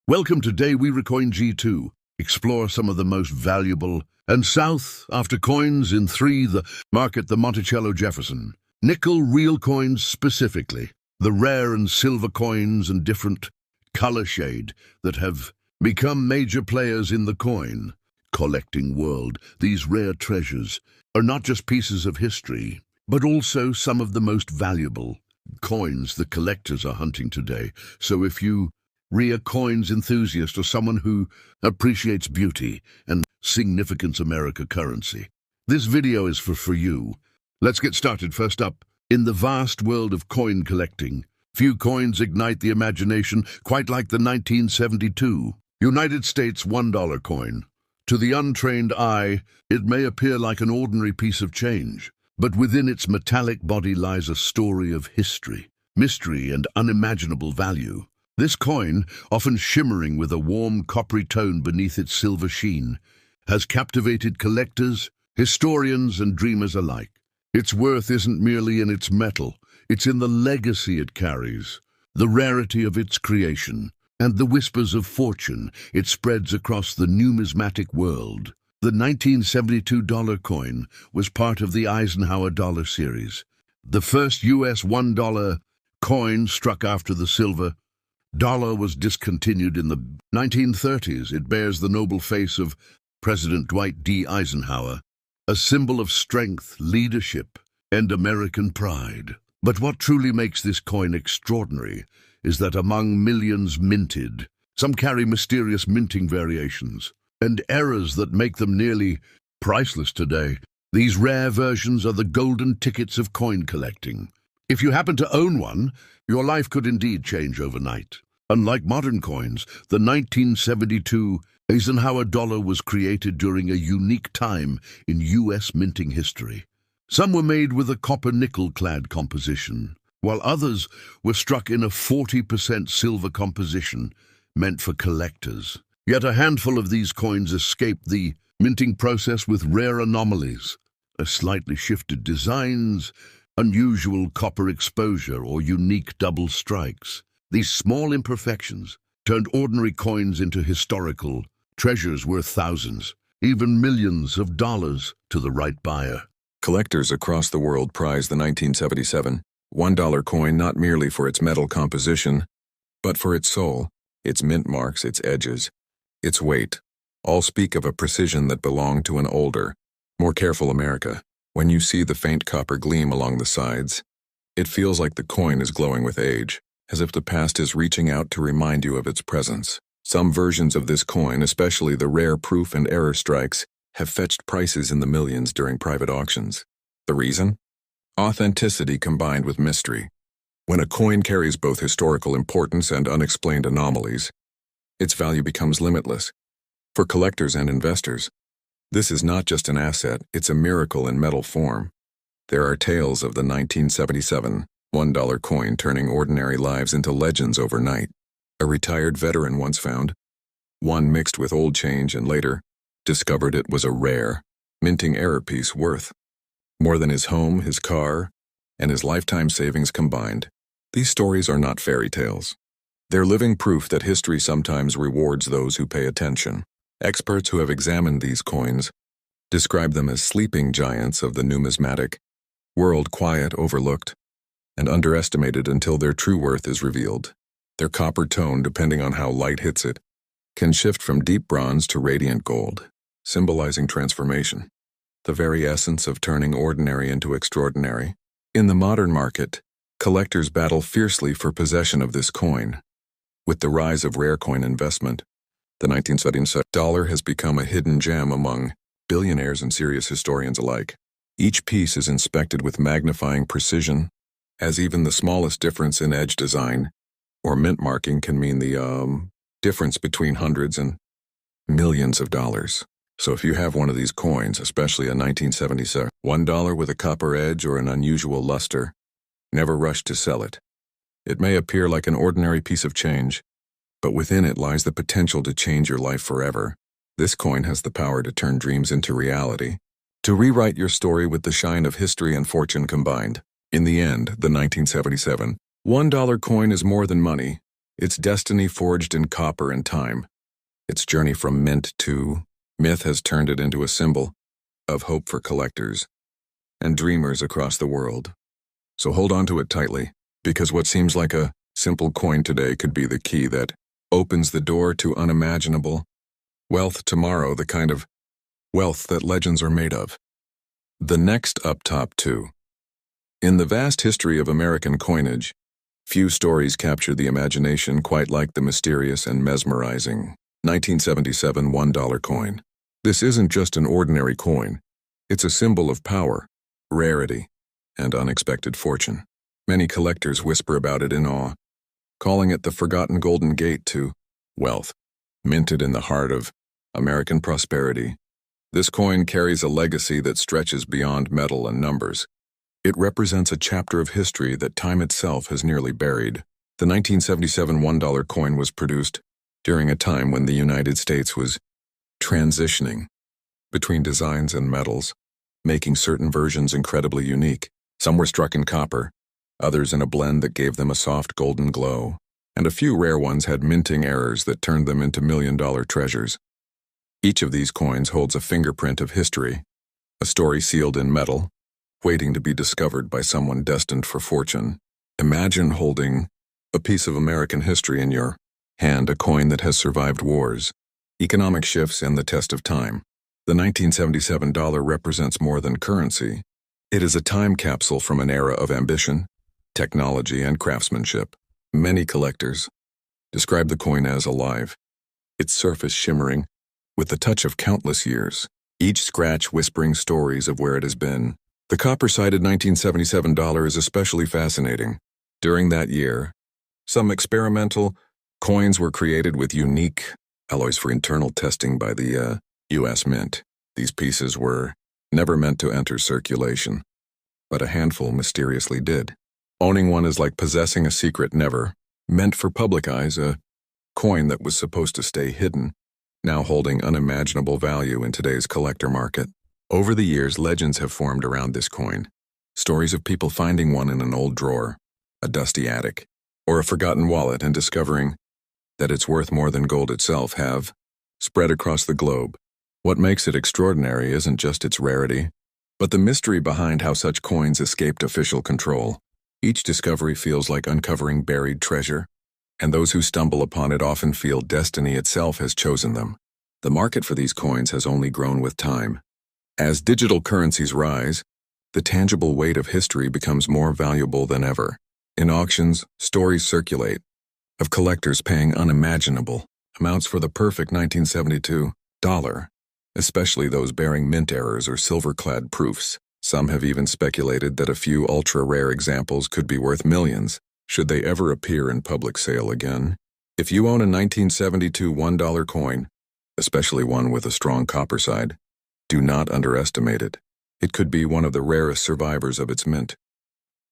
Welcome to Day We Recoin G2. Explore some of the most valuable and south after coins in 3 the market the Monticello Jefferson. Nickel real coins specifically. The rare and silver coins and different color shade that have become major players in the coin collecting world. These rare treasures are not just pieces of history, but also some of the most valuable coins the collectors are hunting today. So if you a coins enthusiast or someone who appreciates beauty and significance America currency, this video is for you. Let's get started. First up, in the vast world of coin collecting, few coins ignite the imagination quite like the 1972 United States $1 coin. To the untrained eye, it may appear like an ordinary piece of change, but within its metallic body lies a story of history, mystery, and unimaginable value. This coin, often shimmering with a warm coppery tone beneath its silver sheen, has captivated collectors, historians, and dreamers alike. Its worth isn't merely in its metal, it's in the legacy it carries, the rarity of its creation, and the whispers of fortune it spreads across the numismatic world. The 1972 dollar coin was part of the Eisenhower dollar series, the first U.S. $1 coin struck after the silver dollar was discontinued in the 1930s. It bears the noble face of President Dwight D. Eisenhower, a symbol of strength, leadership, and American pride. But what truly makes this coin extraordinary is that among millions minted, some carry mysterious minting variations and errors that make them nearly priceless today. These rare versions are the golden tickets of coin collecting. If you happen to own one, your life could indeed change overnight. Unlike modern coins, the 1972 Eisenhower dollar was created during a unique time in U.S. minting history. Some were made with a copper nickel-clad composition, while others were struck in a 40% silver composition meant for collectors. Yet a handful of these coins escaped the minting process with rare anomalies, slightly shifted designs, unusual copper exposure, or unique double strikes. These small imperfections turned ordinary coins into historical treasures worth thousands, even millions of dollars to the right buyer. Collectors across the world prize the 1977 $1 coin not merely for its metal composition, but for its soul, its mint marks, its edges, its weight. All speak of a precision that belonged to an older, more careful America. When you see the faint copper gleam along the sides, it feels like the coin is glowing with age, as if the past is reaching out to remind you of its presence. Some versions of this coin, especially the rare proof and error strikes, have fetched prices in the millions during private auctions. The reason? Authenticity combined with mystery. When a coin carries both historical importance and unexplained anomalies, its value becomes limitless. For collectors and investors, this is not just an asset, it's a miracle in metal form. There are tales of the 1977 $1 coin turning ordinary lives into legends overnight. A retired veteran once found one mixed with old change and later discovered it was a rare, minting error piece worth more than his home, his car, and his lifetime savings combined. These stories are not fairy tales. They're living proof that history sometimes rewards those who pay attention. Experts who have examined these coins describe them as sleeping giants of the numismatic world, quiet, overlooked, and underestimated until their true worth is revealed. Their copper tone, depending on how light hits it, can shift from deep bronze to radiant gold, symbolizing transformation, the very essence of turning ordinary into extraordinary. In the modern market, collectors battle fiercely for possession of this coin. With the rise of rare coin investment, the 1977 dollar has become a hidden gem among billionaires and serious historians alike. Each piece is inspected with magnifying precision, as even the smallest difference in edge design or mint marking can mean the difference between hundreds and millions of dollars. So if you have one of these coins, especially a 1977 $1 with a copper edge or an unusual luster, never rush to sell it. It may appear like an ordinary piece of change, but within it lies the potential to change your life forever. This coin has the power to turn dreams into reality, to rewrite your story with the shine of history and fortune combined. In the end, the 1977 $1 coin is more than money. its destiny forged in copper and time. Its journey from mint to myth has turned it into a symbol of hope for collectors and dreamers across the world. So hold on to it tightly, because what seems like a simple coin today could be the key that opens the door to unimaginable wealth tomorrow, the kind of wealth that legends are made of. The next up top two. In the vast history of American coinage, few stories capture the imagination quite like the mysterious and mesmerizing 1977 $1 coin. This isn't just an ordinary coin. It's a symbol of power, rarity, and unexpected fortune. Many collectors whisper about it in awe, calling it the forgotten golden gate to wealth, minted in the heart of American prosperity. This coin carries a legacy that stretches beyond metal and numbers. It represents a chapter of history that time itself has nearly buried. The 1977 $1 coin was produced during a time when the United States was transitioning between designs and metals, making certain versions incredibly unique. Some were struck in copper, others in a blend that gave them a soft golden glow, and a few rare ones had minting errors that turned them into million-dollar treasures. Each of these coins holds a fingerprint of history, a story sealed in metal, waiting to be discovered by someone destined for fortune. Imagine holding a piece of American history in your hand, a coin that has survived wars, economic shifts, and the test of time. The 1977 dollar represents more than currency. It is a time capsule from an era of ambition, technology, and craftsmanship. Many collectors describe the coin as alive, its surface shimmering with the touch of countless years, each scratch whispering stories of where it has been. The copper-sided 1977 dollar is especially fascinating. During that year, some experimental coins were created with unique alloys for internal testing by the U.S. Mint. These pieces were never meant to enter circulation, but a handful mysteriously did. Owning one is like possessing a secret never meant for public eyes, a coin that was supposed to stay hidden, now holding unimaginable value in today's collector market. Over the years, legends have formed around this coin. Stories of people finding one in an old drawer, a dusty attic, or a forgotten wallet and discovering that it's worth more than gold itself have spread across the globe. What makes it extraordinary isn't just its rarity, but the mystery behind how such coins escaped official control. Each discovery feels like uncovering buried treasure, and those who stumble upon it often feel destiny itself has chosen them. The market for these coins has only grown with time. As digital currencies rise, the tangible weight of history becomes more valuable than ever. In auctions, stories circulate of collectors paying unimaginable amounts for the perfect 1972 dollar, especially those bearing mint errors or silver-clad proofs. Some have even speculated that a few ultra-rare examples could be worth millions, should they ever appear in public sale again. If you own a 1972 $1 coin, especially one with a strong copper side, do not underestimate it. It could be one of the rarest survivors of its mint.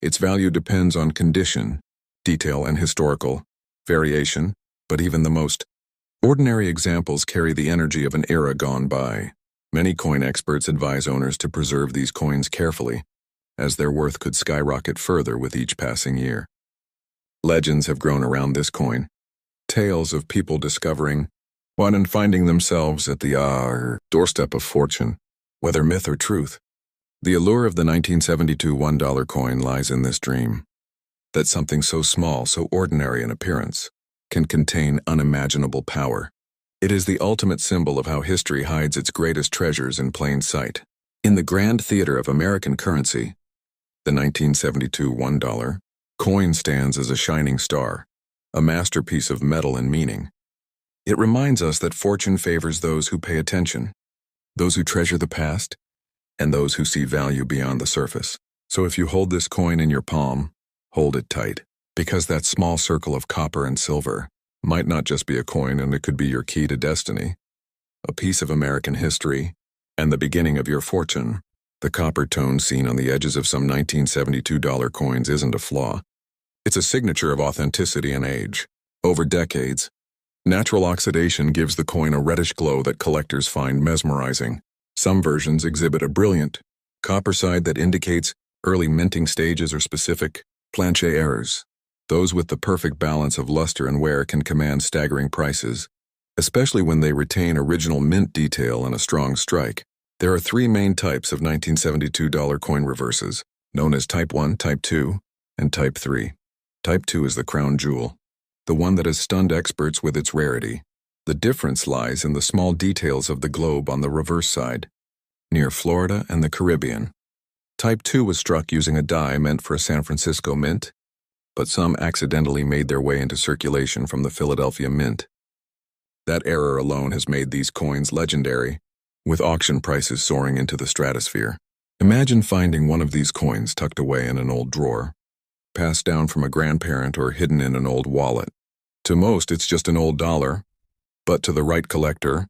Its value depends on condition, detail, and historical variation, but even the most ordinary examples carry the energy of an era gone by. Many coin experts advise owners to preserve these coins carefully, as their worth could skyrocket further with each passing year. Legends have grown around this coin. Tales of people discovering one and finding themselves at the doorstep of fortune, whether myth or truth. The allure of the 1972 $1 coin lies in this dream, that something so small, so ordinary in appearance, can contain unimaginable power. It is the ultimate symbol of how history hides its greatest treasures in plain sight. In the grand theater of American currency, the 1972 $1 coin stands as a shining star, a masterpiece of metal and meaning. It reminds us that fortune favors those who pay attention, those who treasure the past, and those who see value beyond the surface. So if you hold this coin in your palm, hold it tight, because that small circle of copper and silver might not just be a coin, and it could be your key to destiny, a piece of American history, and the beginning of your fortune. The copper tone seen on the edges of some 1972 dollar coins isn't a flaw. It's a signature of authenticity and age. Over decades, natural oxidation gives the coin a reddish glow that collectors find mesmerizing. Some versions exhibit a brilliant copper side that indicates early minting stages or specific planche errors. Those with the perfect balance of luster and wear can command staggering prices, especially when they retain original mint detail and a strong strike. There are three main types of 1972 dollar coin reverses, known as Type 1, Type 2, and Type 3. Type 2 is the crown jewel, the one that has stunned experts with its rarity. The difference lies in the small details of the globe on the reverse side, near Florida and the Caribbean. Type 2 was struck using a die meant for a San Francisco mint, but some accidentally made their way into circulation from the Philadelphia Mint. That error alone has made these coins legendary, with auction prices soaring into the stratosphere. Imagine finding one of these coins tucked away in an old drawer, passed down from a grandparent or hidden in an old wallet. To most, it's just an old dollar, but to the right collector,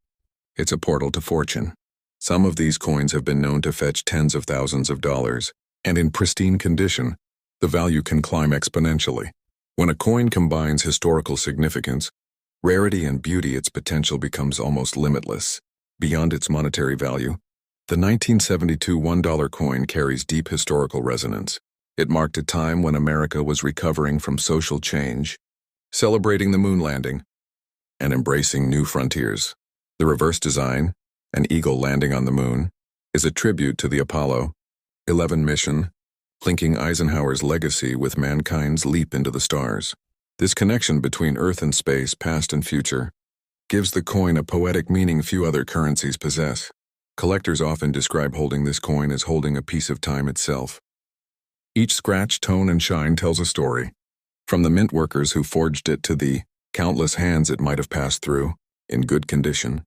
it's a portal to fortune. Some of these coins have been known to fetch tens of thousands of dollars, and in pristine condition, the value can climb exponentially. When a coin combines historical significance, rarity, and beauty, its potential becomes almost limitless. Beyond its monetary value, the 1972 $1 coin carries deep historical resonance. It marked a time when America was recovering from social change, celebrating the moon landing, and embracing new frontiers. The reverse design, an eagle landing on the moon, is a tribute to the Apollo 11 mission, linking Eisenhower's legacy with mankind's leap into the stars. This connection between Earth and space, past and future, gives the coin a poetic meaning few other currencies possess. Collectors often describe holding this coin as holding a piece of time itself. Each scratch, tone, and shine tells a story, from the mint workers who forged it to the countless hands it might have passed through, in good condition.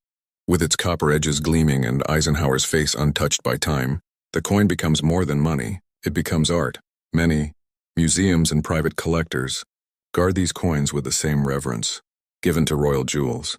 With its copper edges gleaming and Eisenhower's face untouched by time, the coin becomes more than money. It becomes art. Many museums and private collectors guard these coins with the same reverence given to royal jewels.